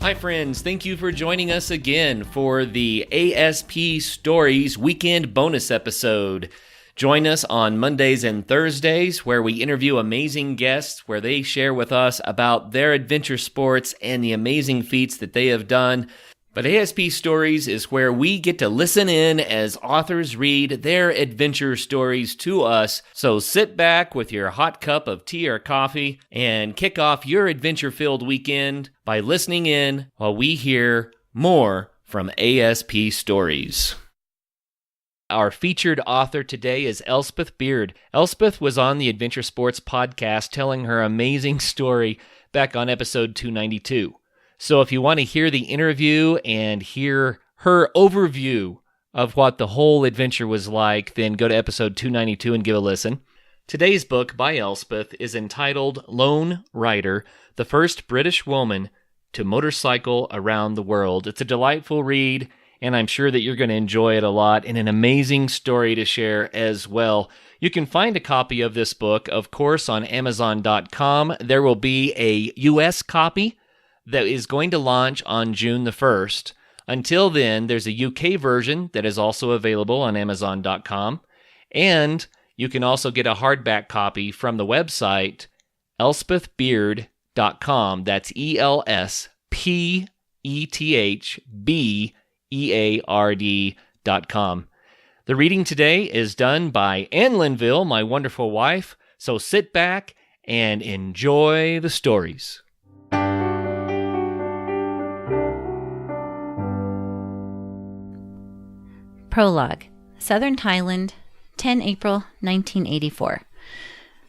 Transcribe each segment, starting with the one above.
Hi friends, thank you for joining us again for the ASP Stories weekend bonus episode. Join us on Mondays and Thursdays where we interview amazing guests where they share with us about their adventure sports and the amazing feats that they have done. But ASP Stories is where we get to listen in as authors read their adventure stories to us. So sit back with your hot cup of tea or coffee and kick off your adventure-filled weekend by listening in while we hear more from ASP Stories. Our featured author today is Elspeth Beard. Elspeth was on the Adventure Sports podcast telling her amazing story back on episode 292. So if you want to hear the interview and hear her overview of what the whole adventure was like, then go to episode 292 and give a listen. Today's book by Elspeth is entitled Lone Rider, the First British Woman to Motorcycle Around the World. It's a delightful read, and I'm sure that you're going to enjoy it a lot, and an amazing story to share as well. You can find a copy of this book, of course, on Amazon.com. There will be a U.S. copy that is going to launch on June the 1st. Until then, there's a UK version that is also available on Amazon.com. And you can also get a hardback copy from the website, elspethbeard.com. That's ELSPETHBEARD.com. The reading today is done by Anne Linville, my wonderful wife. So sit back and enjoy the stories. Prologue, Southern Thailand, 10 April 1984.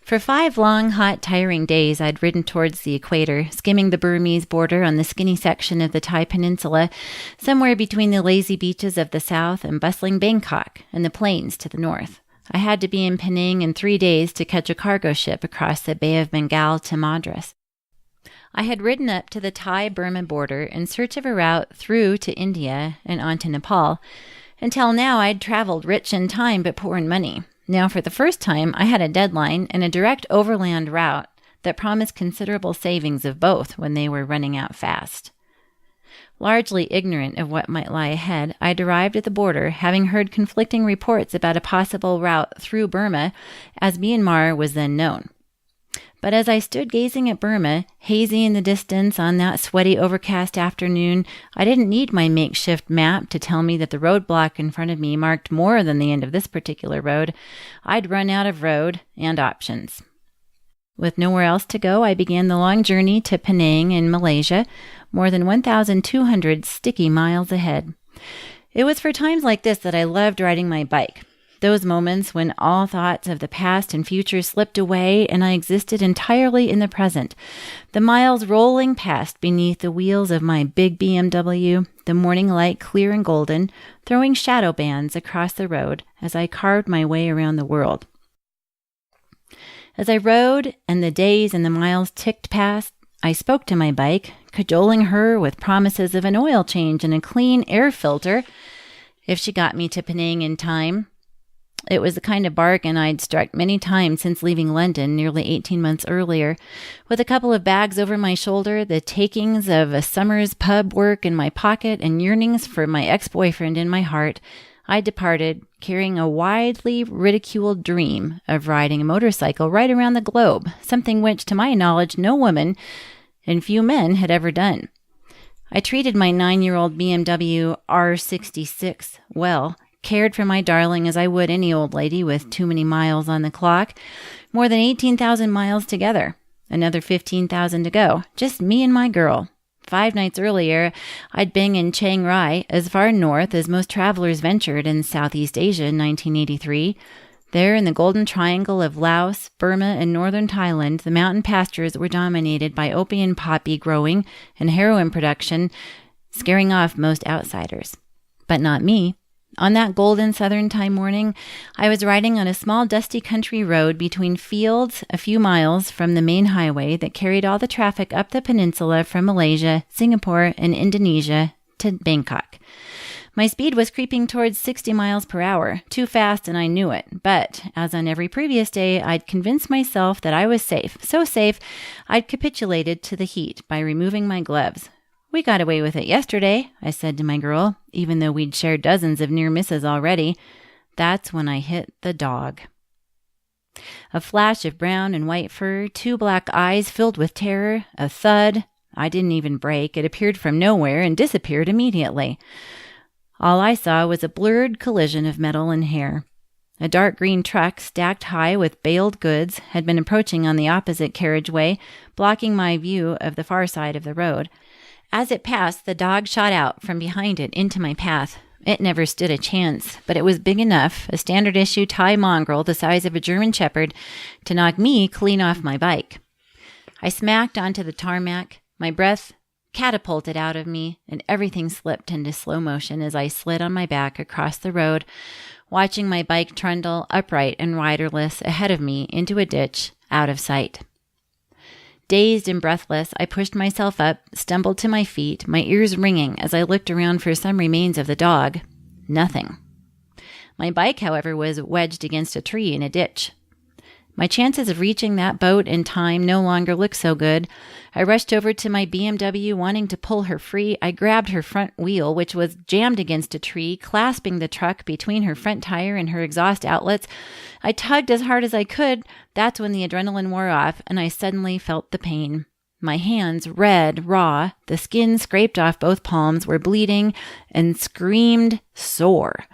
For 5 long, hot, tiring days, I'd ridden towards the equator, skimming the Burmese border on the skinny section of the Thai peninsula, somewhere between the lazy beaches of the south and bustling Bangkok and the plains to the north. I had to be in Penang in 3 days to catch a cargo ship across the Bay of Bengal to Madras. I had ridden up to the Thai-Burma border in search of a route through to India and on to Nepal. Until now, I'd traveled rich in time but poor in money. Now, for the first time, I had a deadline and a direct overland route that promised considerable savings of both when they were running out fast. Largely ignorant of what might lie ahead, I'd arrived at the border, having heard conflicting reports about a possible route through Burma, as Myanmar was then known. But as I stood gazing at Burma, hazy in the distance on that sweaty, overcast afternoon, I didn't need my makeshift map to tell me that the roadblock in front of me marked more than the end of this particular road. I'd run out of road and options. With nowhere else to go, I began the long journey to Penang in Malaysia, more than 1,200 sticky miles ahead. It was for times like this that I loved riding my bike. Those moments when all thoughts of the past and future slipped away and I existed entirely in the present. The miles rolling past beneath the wheels of my big BMW, the morning light clear and golden, throwing shadow bands across the road as I carved my way around the world. As I rode and the days and the miles ticked past, I spoke to my bike, cajoling her with promises of an oil change and a clean air filter if she got me to Penang in time. It was the kind of bargain I'd struck many times since leaving London nearly 18 months earlier. With a couple of bags over my shoulder, the takings of a summer's pub work in my pocket, and yearnings for my ex-boyfriend in my heart, I departed, carrying a widely ridiculed dream of riding a motorcycle right around the globe, something which, to my knowledge, no woman and few men had ever done. I treated my 9-year-old BMW R60 well, cared for my darling as I would any old lady with too many miles on the clock. More than 18,000 miles together. Another 15,000 to go. Just me and my girl. 5 nights earlier, I'd been in Chiang Rai, as far north as most travelers ventured in Southeast Asia in 1983. There, in the golden triangle of Laos, Burma, and northern Thailand, the mountain pastures were dominated by opium poppy growing and heroin production, scaring off most outsiders. But not me. On that golden southern Thai morning, I was riding on a small dusty country road between fields a few miles from the main highway that carried all the traffic up the peninsula from Malaysia, Singapore, and Indonesia to Bangkok. My speed was creeping towards 60 miles per hour, too fast and I knew it, but as on every previous day, I'd convinced myself that I was safe, so safe I'd capitulated to the heat by removing my gloves. "We got away with it yesterday," I said to my girl, even though we'd shared dozens of near misses already. That's when I hit the dog. A flash of brown and white fur, 2 black eyes filled with terror, a thud. I didn't even break. It appeared from nowhere and disappeared immediately. All I saw was a blurred collision of metal and hair. A dark green truck, stacked high with baled goods, had been approaching on the opposite carriageway, blocking my view of the far side of the road. As it passed, the dog shot out from behind it into my path. It never stood a chance, but it was big enough, a standard-issue Thai mongrel the size of a German shepherd, to knock me clean off my bike. I smacked onto the tarmac, my breath catapulted out of me, and everything slipped into slow motion as I slid on my back across the road, watching my bike trundle upright and riderless ahead of me into a ditch, out of sight. Dazed and breathless, I pushed myself up, stumbled to my feet, my ears ringing as I looked around for some remains of the dog. Nothing. My bike, however, was wedged against a tree in a ditch. My chances of reaching that boat in time no longer looked so good. I rushed over to my BMW, wanting to pull her free. I grabbed her front wheel, which was jammed against a tree, clasping the truck between her front tire and her exhaust outlets. I tugged as hard as I could. That's when the adrenaline wore off, and I suddenly felt the pain. My hands, red, raw, the skin scraped off both palms, were bleeding and screamed sore.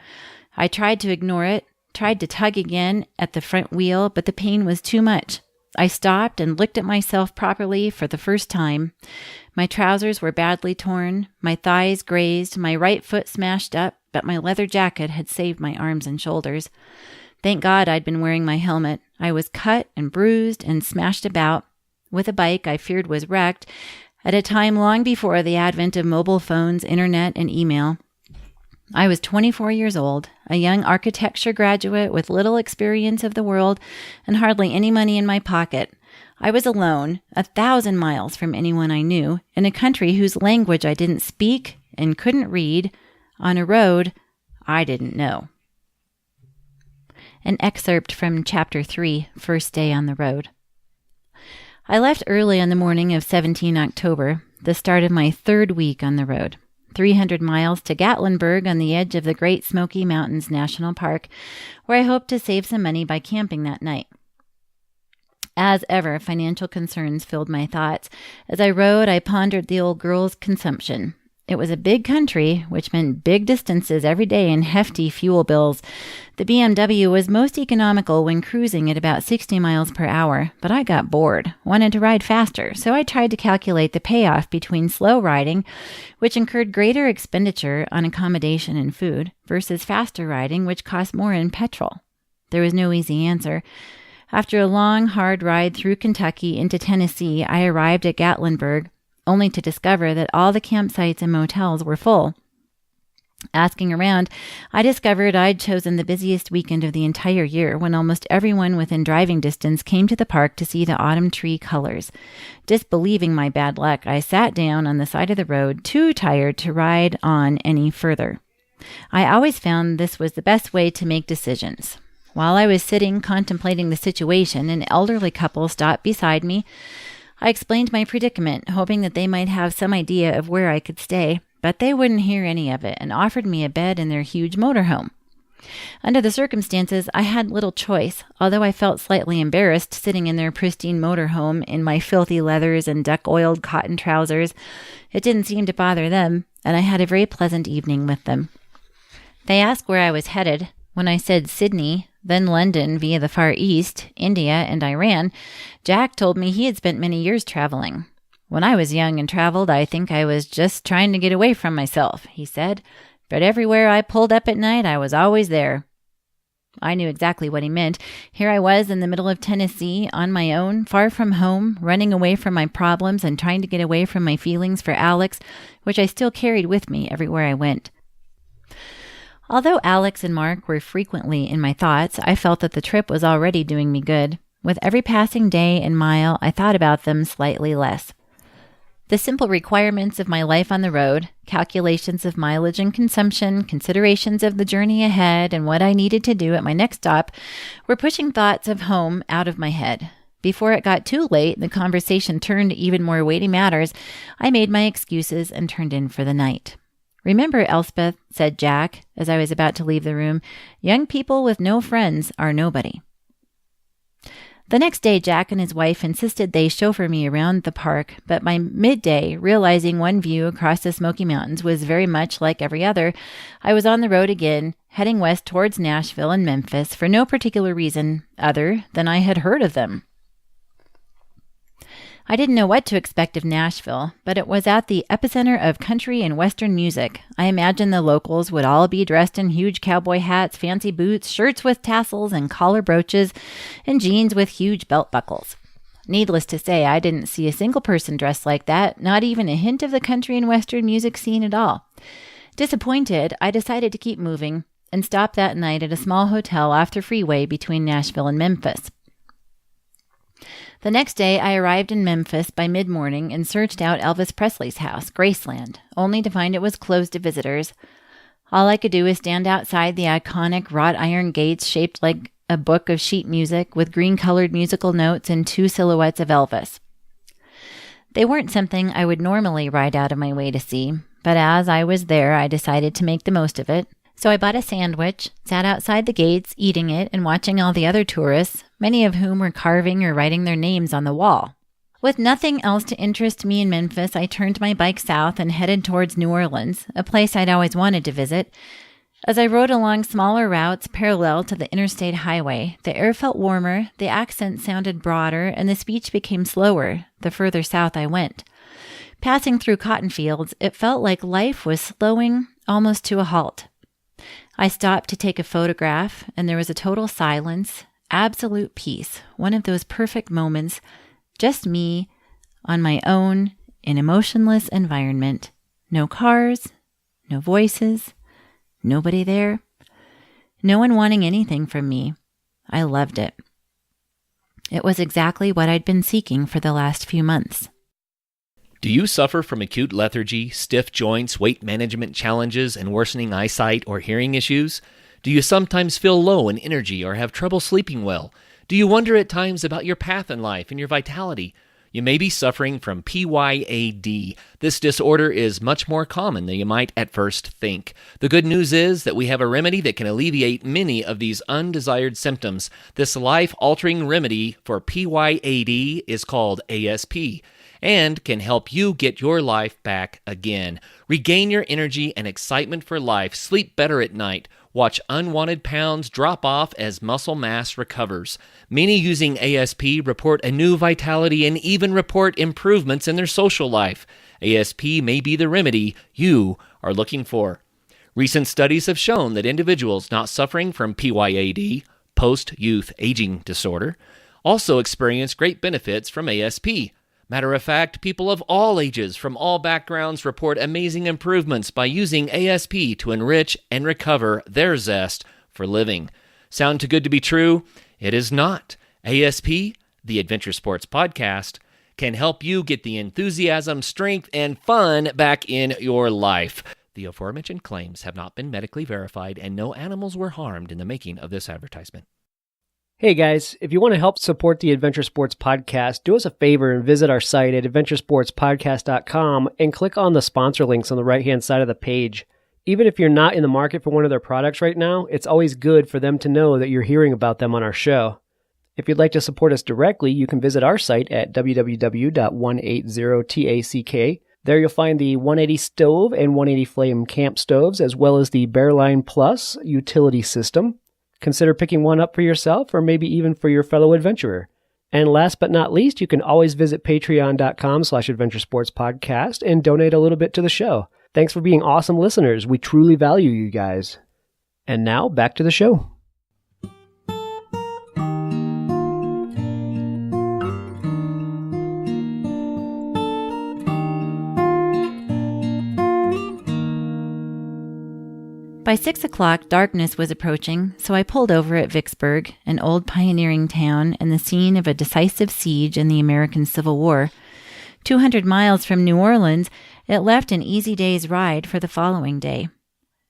I tried to ignore it, tried to tug again at the front wheel, but the pain was too much. I stopped and looked at myself properly for the first time. My trousers were badly torn, my thighs grazed, my right foot smashed up, but my leather jacket had saved my arms and shoulders. Thank God I'd been wearing my helmet. I was cut and bruised and smashed about, with a bike I feared was wrecked, at a time long before the advent of mobile phones, internet, and email. I was 24 years old, a young architecture graduate with little experience of the world and hardly any money in my pocket. I was alone, 1,000 miles from anyone I knew, in a country whose language I didn't speak and couldn't read, on a road I didn't know. An excerpt from Chapter 3, First Day on the Road. I left early on the morning of 17 October, the start of my 3rd week on the road. 300 miles to Gatlinburg on the edge of the Great Smoky Mountains National Park, where I hoped to save some money by camping that night. As ever, financial concerns filled my thoughts. As I rode, I pondered the old girl's consumption. It was a big country, which meant big distances every day and hefty fuel bills. The BMW was most economical when cruising at about 60 miles per hour, but I got bored, wanted to ride faster, so I tried to calculate the payoff between slow riding, which incurred greater expenditure on accommodation and food, versus faster riding, which cost more in petrol. There was no easy answer. After a long, hard ride through Kentucky into Tennessee, I arrived at Gatlinburg, only to discover that all the campsites and motels were full. Asking around, I discovered I'd chosen the busiest weekend of the entire year, when almost everyone within driving distance came to the park to see the autumn tree colors. Disbelieving my bad luck, I sat down on the side of the road, too tired to ride on any further. I always found this was the best way to make decisions. While I was sitting contemplating the situation, an elderly couple stopped beside me. I explained my predicament, hoping that they might have some idea of where I could stay, but they wouldn't hear any of it and offered me a bed in their huge motorhome. Under the circumstances, I had little choice, although I felt slightly embarrassed sitting in their pristine motorhome in my filthy leathers and duck-oiled cotton trousers. It didn't seem to bother them, and I had a very pleasant evening with them. They asked where I was headed. When I said Sydney, then London via the Far East, India, and Iran, Jack told me he had spent many years traveling. When I was young and traveled, I think I was just trying to get away from myself, he said. But everywhere I pulled up at night, I was always there. I knew exactly what he meant. Here I was in the middle of Tennessee, on my own, far from home, running away from my problems and trying to get away from my feelings for Alex, which I still carried with me everywhere I went. Although Alex and Mark were frequently in my thoughts, I felt that the trip was already doing me good. With every passing day and mile, I thought about them slightly less. The simple requirements of my life on the road, calculations of mileage and consumption, considerations of the journey ahead, and what I needed to do at my next stop, were pushing thoughts of home out of my head. before it got too late and the conversation turned to even more weighty matters, I made my excuses and turned in for the night. "Remember, Elspeth," said Jack as I was about to leave the room, "young people with no friends are nobody." The next day, Jack and his wife insisted they chauffeur me around the park, but by midday, realizing one view across the Smoky Mountains was very much like every other, I was on the road again, heading west towards Nashville and Memphis for no particular reason other than I had heard of them. I didn't know what to expect of Nashville, but it was at the epicenter of country and Western music. I imagined the locals would all be dressed in huge cowboy hats, fancy boots, shirts with tassels and collar brooches, and jeans with huge belt buckles. Needless to say, I didn't see a single person dressed like that, not even a hint of the country and Western music scene at all. Disappointed, I decided to keep moving and stopped that night at a small hotel off the freeway between Nashville and Memphis. The next day, I arrived in Memphis by mid-morning and searched out Elvis Presley's house, Graceland, only to find it was closed to visitors. All I could do was stand outside the iconic wrought iron gates shaped like a book of sheet music with green-colored musical notes and two silhouettes of Elvis. They weren't something I would normally ride out of my way to see, but as I was there, I decided to make the most of it. So I bought a sandwich, sat outside the gates, eating it and watching all the other tourists, many of whom were carving or writing their names on the wall. With nothing else to interest me in Memphis, I turned my bike south and headed towards New Orleans, a place I'd always wanted to visit. As I rode along smaller routes parallel to the interstate highway, the air felt warmer, the accent sounded broader, and the speech became slower the further south I went. Passing through cotton fields, it felt like life was slowing almost to a halt. I stopped to take a photograph, and there was a total silence, absolute peace, one of those perfect moments, just me, on my own, in a motionless environment. No cars, no voices, nobody there, no one wanting anything from me. I loved it. It was exactly what I'd been seeking for the last few months. Do you suffer from acute lethargy, stiff joints, weight management challenges, and worsening eyesight or hearing issues? Do you sometimes feel low in energy or have trouble sleeping well? Do you wonder at times about your path in life and your vitality? You may be suffering from PYAD. This disorder is much more common than you might at first think. The good news is that we have a remedy that can alleviate many of these undesired symptoms. This life-altering remedy for PYAD is called ASP. And can help you get your life back again. Regain your energy and excitement for life. Sleep better at night. Watch unwanted pounds drop off as muscle mass recovers. Many using ASP report a new vitality and even report improvements in their social life. ASP may be the remedy you are looking for. Recent studies have shown that individuals not suffering from PYAD, post-youth aging disorder, also experience great benefits from ASP. Matter of fact, people of all ages from all backgrounds report amazing improvements by using ASP to enrich and recover their zest for living. Sound too good to be true? It is not. ASP, the Adventure Sports Podcast, can help you get the enthusiasm, strength, and fun back in your life. The aforementioned claims have not been medically verified, and no animals were harmed in the making of this advertisement. Hey guys, if you want to help support the Adventure Sports Podcast, do us a favor and visit our site at adventuresportspodcast.com and click on the sponsor links on the right-hand side of the page. Even if you're not in the market for one of their products right now, it's always good for them to know that you're hearing about them on our show. If you'd like to support us directly, you can visit our site at www.180tack. There you'll find the 180 stove and 180 flame camp stoves, as well as the Bearline Plus utility system. Consider picking one up for yourself or maybe even for your fellow adventurer. And last but not least, you can always visit patreon.com/adventuresportspodcast and donate a little bit to the show. Thanks for being awesome listeners. We truly value you guys. And now, back to the show. By 6 o'clock, darkness was approaching, so I pulled over at Vicksburg, an old pioneering town and the scene of a decisive siege in the American Civil War. 200 miles from New Orleans, it left an easy day's ride for the following day.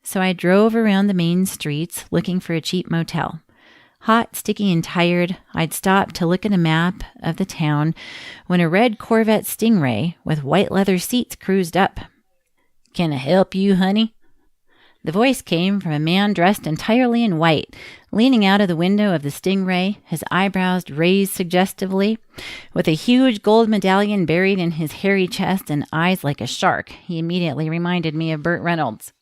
So I drove around the main streets looking for a cheap motel. Hot, sticky, and tired, I'd stopped to look at a map of the town when a red Corvette Stingray with white leather seats cruised up. "Can I help you, honey?" The voice came from a man dressed entirely in white, leaning out of the window of the Stingray, his eyebrows raised suggestively. With a huge gold medallion buried in his hairy chest and eyes like a shark, he immediately reminded me of Burt Reynolds.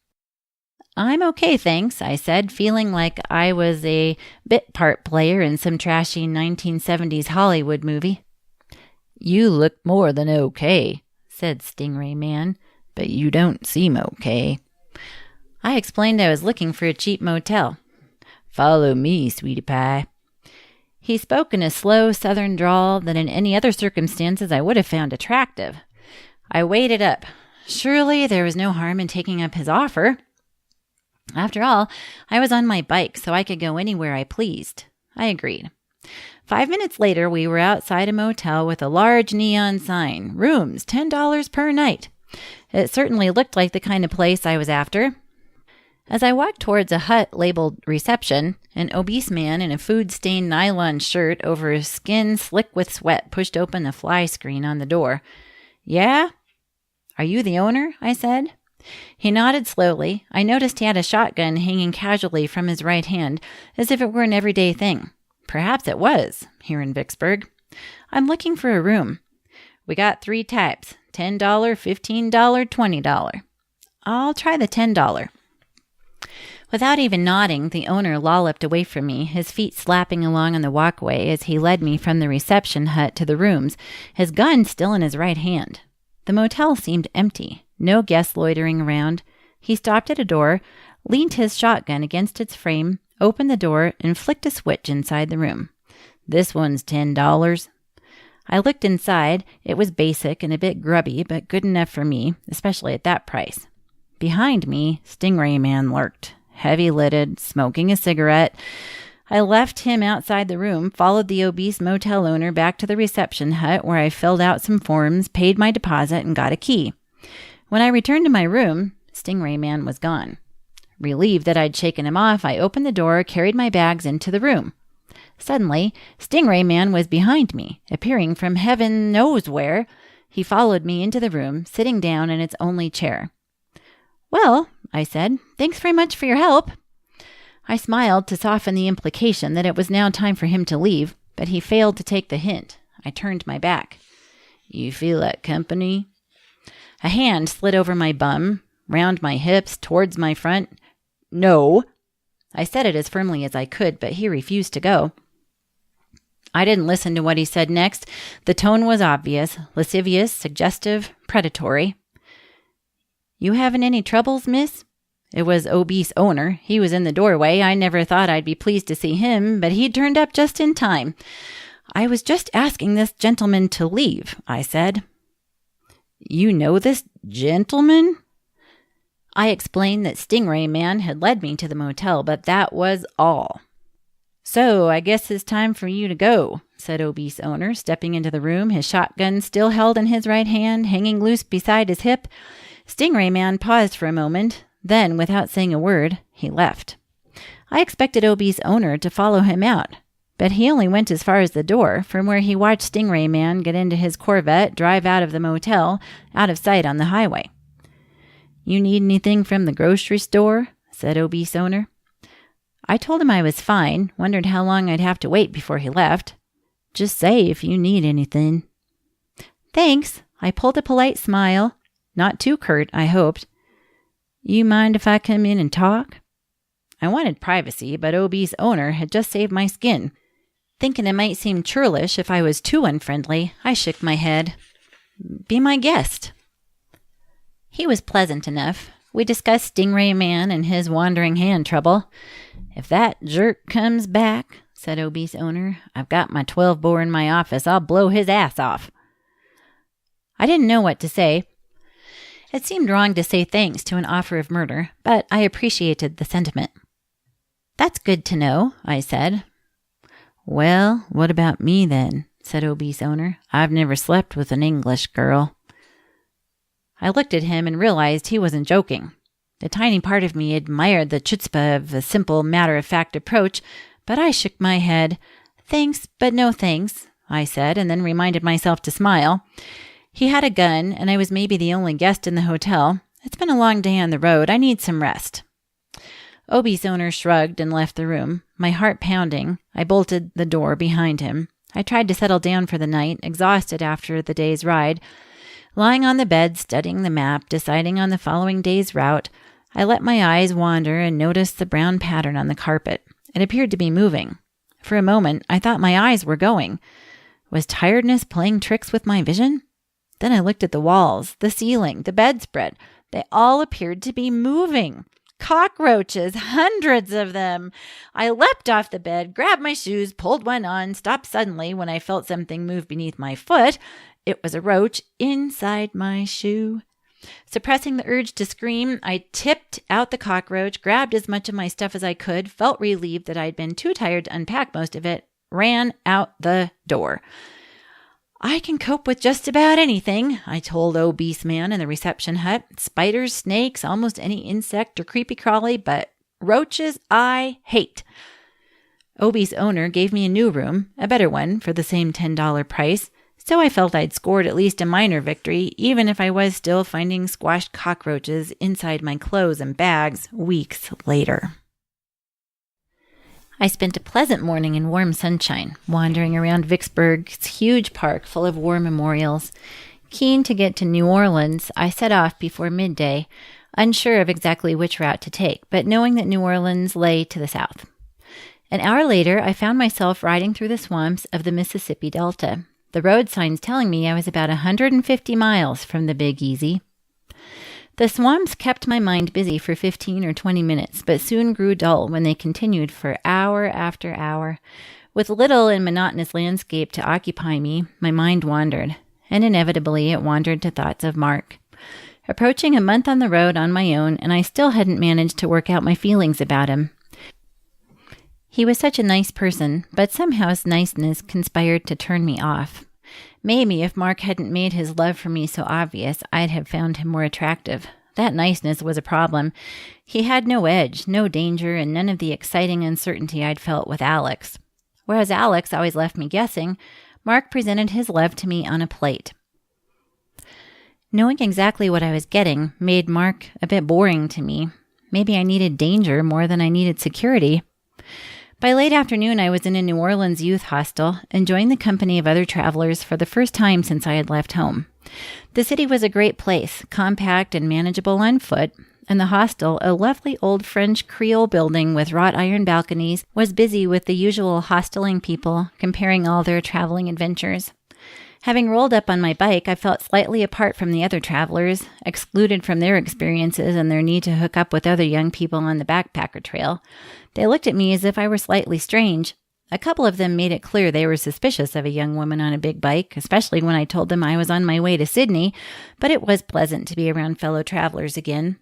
"I'm okay, thanks," I said, feeling like I was a bit part player in some trashy 1970s Hollywood movie. "You look more than okay," said Stingray Man, "but you don't seem okay." I explained I was looking for a cheap motel. "Follow me, sweetie pie." He spoke in a slow southern drawl that in any other circumstances I would have found attractive. I weighed it up. Surely there was no harm in taking up his offer. After all, I was on my bike, so I could go anywhere I pleased. I agreed. 5 minutes later, we were outside a motel with a large neon sign, "Rooms, $10 per night." It certainly looked like the kind of place I was after. As I walked towards a hut labeled reception, an obese man in a food-stained nylon shirt over his skin slick with sweat pushed open the fly screen on the door. "Yeah? Are you the owner?" I said. He nodded slowly. I noticed he had a shotgun hanging casually from his right hand, as if it were an everyday thing. Perhaps it was, here in Vicksburg. "I'm looking for a room." "We got 3 types, $10, $15, $20. "I'll try the $10. Without even nodding, the owner lolloped away from me, his feet slapping along on the walkway as he led me from the reception hut to the rooms, his gun still in his right hand. The motel seemed empty. No guests loitering around. He stopped at a door, leaned his shotgun against its frame, opened the door, and flicked a switch inside the room. "This one's $10. I looked inside. It was basic and a bit grubby, but good enough for me, especially at that price. Behind me, Stingray Man lurked, heavy-lidded, smoking a cigarette. I left him outside the room, followed the obese motel owner back to the reception hut where I filled out some forms, paid my deposit, and got a key. When I returned to my room, Stingray Man was gone. Relieved that I'd shaken him off, I opened the door, carried my bags into the room. Suddenly, Stingray Man was behind me, appearing from heaven knows where. He followed me into the room, sitting down in its only chair. "Well," I said, "thanks very much for your help." I smiled to soften the implication that it was now time for him to leave, but he failed to take the hint. I turned my back. "You feel like company?" A hand slid over my bum, round my hips, towards my front. "No." I said it as firmly as I could, but he refused to go. I didn't listen to what he said next. The tone was obvious, lascivious, suggestive, predatory. "You having any troubles, miss?" It was obese owner. He was in the doorway. I never thought I'd be pleased to see him, but he turned up just in time. "I was just asking this gentleman to leave," I said. "You know this gentleman?" I explained that Stingray Man had led me to the motel, but that was all. "So I guess it's time for you to go," said obese owner, stepping into the room, his shotgun still held in his right hand, hanging loose beside his hip. Stingray Man paused for a moment. Then, without saying a word, he left. I expected obese owner to follow him out, but he only went as far as the door, from where he watched Stingray Man get into his Corvette, drive out of the motel, out of sight on the highway. "You need anything from the grocery store?" said obese owner. I told him I was fine, wondered how long I'd have to wait before he left. "Just say if you need anything." "Thanks." I pulled a polite smile. Not too curt, I hoped. "You mind if I come in and talk?" I wanted privacy, but obese owner had just saved my skin. Thinking it might seem churlish if I was too unfriendly, I shook my head. "Be my guest." He was pleasant enough. We discussed Stingray Man and his wandering hand trouble. "If that jerk comes back," said obese owner, "I've got my 12-bore in my office. I'll blow his ass off." I didn't know what to say. It seemed wrong to say thanks to an offer of murder, but I appreciated the sentiment. "That's good to know," I said. "Well, what about me then?" said obese owner. "I've never slept with an English girl." I looked at him and realized he wasn't joking. The tiny part of me admired the chutzpah of a simple, matter-of-fact approach, But I shook my head. "Thanks, but no thanks," I said, and then reminded myself to smile. He had a gun, and I was maybe the only guest in the hotel. It's been a long day on the road. I need some rest. Obie's owner shrugged and left the room. My heart pounding, I bolted the door behind him. I tried to settle down for the night, exhausted after the day's ride. Lying on the bed, studying the map, deciding on the following day's route, I let my eyes wander and noticed the brown pattern on the carpet. It appeared to be moving. For a moment, I thought my eyes were going. Was tiredness playing tricks with my vision? Then I looked at the walls, the ceiling, the bedspread. They all appeared to be moving. Cockroaches, hundreds of them. I leapt off the bed, grabbed my shoes, pulled one on, stopped suddenly when I felt something move beneath my foot. It was a roach inside my shoe. Suppressing the urge to scream, I tipped out the cockroach, grabbed as much of my stuff as I could, felt relieved that I'd been too tired to unpack most of it, ran out the door. "I can cope with just about anything," I told obese man in the reception hut. "Spiders, snakes, almost any insect or creepy crawly, but roaches I hate." Obie's owner gave me a new room, a better one, for the same $10 price, so I felt I'd scored at least a minor victory, even if I was still finding squashed cockroaches inside my clothes and bags weeks later. I spent a pleasant morning in warm sunshine, wandering around Vicksburg's huge park full of war memorials. Keen to get to New Orleans, I set off before midday, unsure of exactly which route to take, but knowing that New Orleans lay to the south. An hour later, I found myself riding through the swamps of the Mississippi Delta, the road signs telling me I was about 150 miles from the Big Easy. The swamps kept my mind busy for 15 or 20 minutes, but soon grew dull when they continued for hour after hour. With little and monotonous landscape to occupy me, my mind wandered, and inevitably it wandered to thoughts of Mark. Approaching a month on the road on my own, and I still hadn't managed to work out my feelings about him. He was such a nice person, but somehow his niceness conspired to turn me off. Maybe if Mark hadn't made his love for me so obvious, I'd have found him more attractive. That niceness was a problem. He had no edge, no danger, and none of the exciting uncertainty I'd felt with Alex. Whereas Alex always left me guessing, Mark presented his love to me on a plate. Knowing exactly what I was getting made Mark a bit boring to me. Maybe I needed danger more than I needed security. By late afternoon, I was in a New Orleans youth hostel, enjoying the company of other travelers for the first time since I had left home. The city was a great place, compact and manageable on foot, and the hostel, a lovely old French Creole building with wrought iron balconies, was busy with the usual hosteling people, comparing all their traveling adventures. Having rolled up on my bike, I felt slightly apart from the other travelers, excluded from their experiences and their need to hook up with other young people on the backpacker trail. They looked at me as if I were slightly strange. A couple of them made it clear they were suspicious of a young woman on a big bike, especially when I told them I was on my way to Sydney, but it was pleasant to be around fellow travelers again.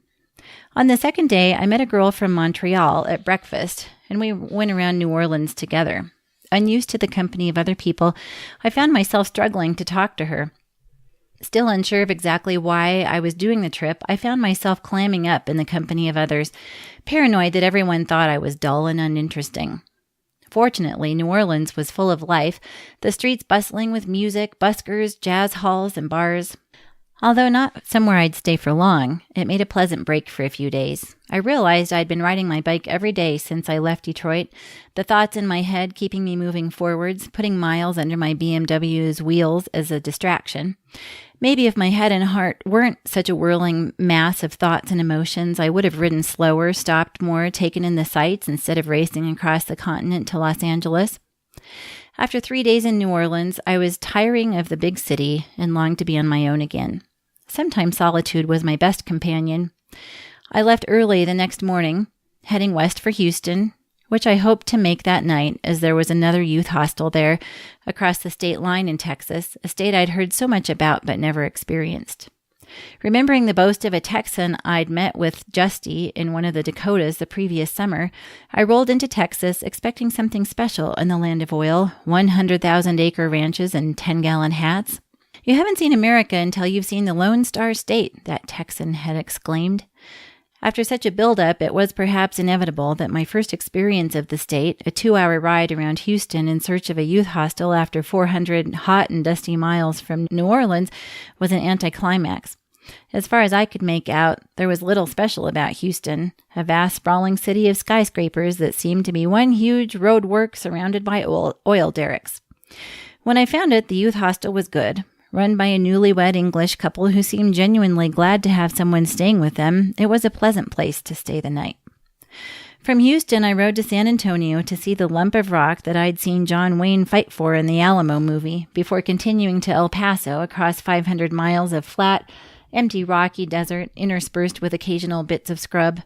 On the second day, I met a girl from Montreal at breakfast, and we went around New Orleans together. Unused to the company of other people, I found myself struggling to talk to her. Still unsure of exactly why I was doing the trip, I found myself clamming up in the company of others, paranoid that everyone thought I was dull and uninteresting. Fortunately, New Orleans was full of life, the streets bustling with music, buskers, jazz halls, and bars. Although not somewhere I'd stay for long, it made a pleasant break for a few days. I realized I'd been riding my bike every day since I left Detroit, the thoughts in my head keeping me moving forwards, putting miles under my BMW's wheels as a distraction. Maybe if my head and heart weren't such a whirling mass of thoughts and emotions, I would have ridden slower, stopped more, taken in the sights instead of racing across the continent to Los Angeles. After 3 days in New Orleans, I was tiring of the big city and longed to be on my own again. Sometimes solitude was my best companion. I left early the next morning, heading west for Houston, which I hoped to make that night as there was another youth hostel there across the state line in Texas, a state I'd heard so much about but never experienced. Remembering the boast of a Texan I'd met with Justy in one of the Dakotas the previous summer, I rolled into Texas expecting something special in the land of oil, 100,000-acre ranches and 10-gallon hats. "You haven't seen America until you've seen the Lone Star State," that Texan had exclaimed. After such a buildup, it was perhaps inevitable that my first experience of the state, a 2-hour ride around Houston in search of a youth hostel after 400 hot and dusty miles from New Orleans, was an anticlimax. As far as I could make out, there was little special about Houston, a vast sprawling city of skyscrapers that seemed to be one huge roadwork surrounded by oil derricks. When I found it, the youth hostel was good. Run by a newlywed English couple who seemed genuinely glad to have someone staying with them, it was a pleasant place to stay the night. From Houston, I rode to San Antonio to see the lump of rock that I'd seen John Wayne fight for in the Alamo movie, before continuing to El Paso across 500 miles of flat, empty rocky desert interspersed with occasional bits of scrub.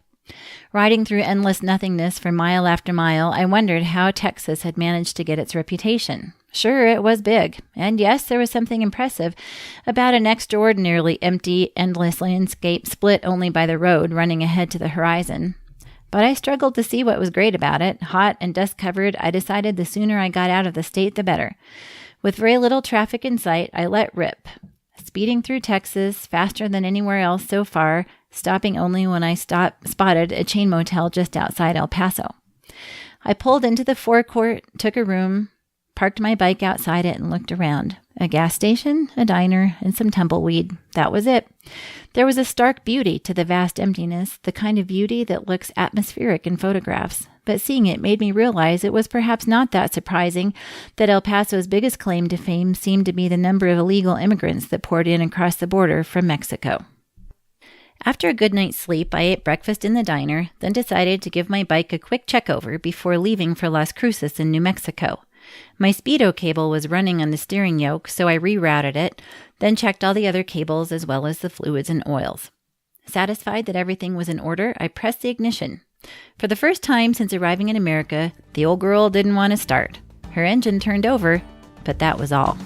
Riding through endless nothingness for mile after mile, I wondered how Texas had managed to get its reputation. Sure, it was big, and yes, there was something impressive about an extraordinarily empty, endless landscape split only by the road running ahead to the horizon. But I struggled to see what was great about it. Hot and dust-covered, I decided the sooner I got out of the state, the better. With very little traffic in sight, I let rip, speeding through Texas faster than anywhere else so far, stopping only when I spotted a chain motel just outside El Paso. I pulled into the forecourt, took a room, parked my bike outside it, and looked around. A gas station, a diner, and some tumbleweed. That was it. There was a stark beauty to the vast emptiness, the kind of beauty that looks atmospheric in photographs. But seeing it made me realize it was perhaps not that surprising that El Paso's biggest claim to fame seemed to be the number of illegal immigrants that poured in across the border from Mexico. After a good night's sleep, I ate breakfast in the diner, then decided to give my bike a quick check-over before leaving for Las Cruces in New Mexico. My Speedo cable was running on the steering yoke, so I rerouted it, then checked all the other cables as well as the fluids and oils. Satisfied that everything was in order, I pressed the ignition. For the first time since arriving in America, the old girl didn't want to start. Her engine turned over, but that was all.